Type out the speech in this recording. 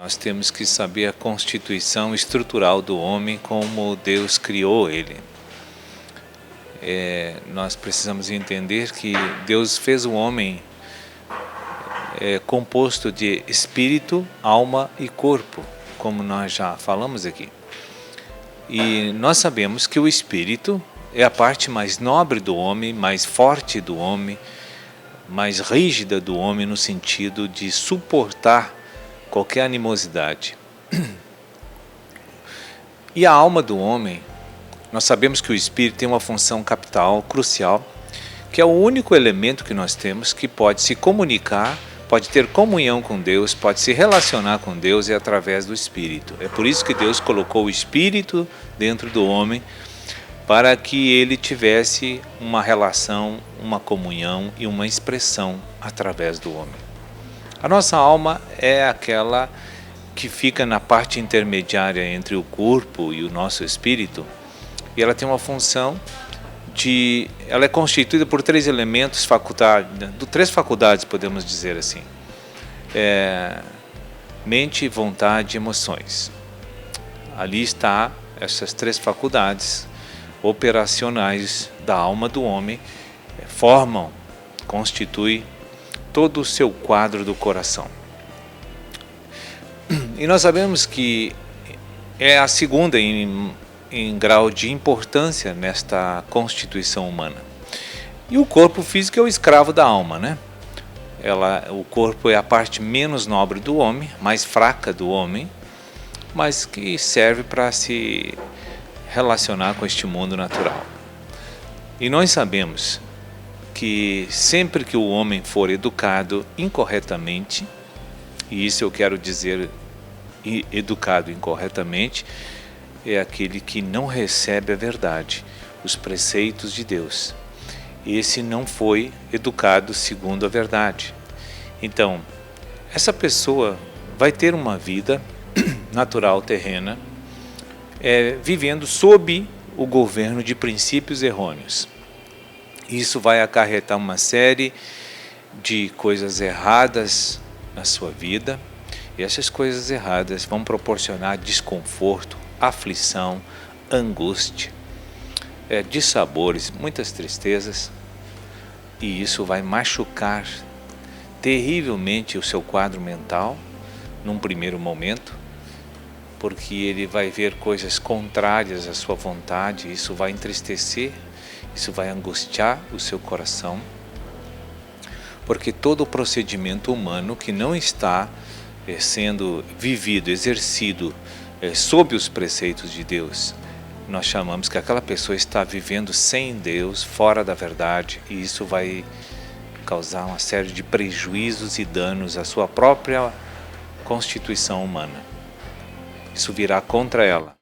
Nós temos que saber a constituição estrutural do homem, como Deus criou ele. Nós precisamos entender que Deus fez o homem composto de espírito, alma e corpo, como nós já falamos aqui. E nós sabemos que o espírito é a parte mais nobre do homem, mais forte do homem, mais rígida do homem no sentido de suportar qualquer animosidade. E a alma do homem, nós sabemos que o espírito tem uma função capital, crucial, que é o único elemento que nós temos que pode se comunicar, pode ter comunhão com Deus, pode se relacionar com Deus através do espírito. É por isso que Deus colocou o espírito dentro do homem, para que ele tivesse uma relação, uma comunhão e uma expressão através do homem. A nossa alma é aquela que fica na parte intermediária entre o corpo e o nosso espírito, e ela tem uma função ela é constituída por três elementos, três faculdades, podemos dizer assim: mente, vontade e emoções. Ali está essas três faculdades operacionais da alma do homem, constituem todo o seu quadro do coração. E nós sabemos que é a segunda em grau de importância nesta constituição humana. E o corpo físico é o escravo da alma, né? O corpo é a parte menos nobre do homem, mais fraca do homem, mas que serve para se relacionar com este mundo natural. E nós sabemos que sempre que o homem for educado incorretamente, e isso eu quero dizer, educado incorretamente, é aquele que não recebe a verdade, os preceitos de Deus. Esse não foi educado segundo a verdade. Então, essa pessoa vai ter uma vida natural terrena, vivendo sob o governo de princípios errôneos. Isso vai acarretar uma série de coisas erradas na sua vida, e essas coisas erradas vão proporcionar desconforto, aflição, angústia, dissabores, muitas tristezas, e isso vai machucar terrivelmente o seu quadro mental num primeiro momento, porque ele vai ver coisas contrárias à sua vontade, isso vai entristecer, isso vai angustiar o seu coração, porque todo o procedimento humano que não está sendo vivido, exercido sob os preceitos de Deus, nós chamamos que aquela pessoa está vivendo sem Deus, fora da verdade, e isso vai causar uma série de prejuízos e danos à sua própria constituição humana. Isso virá contra ela.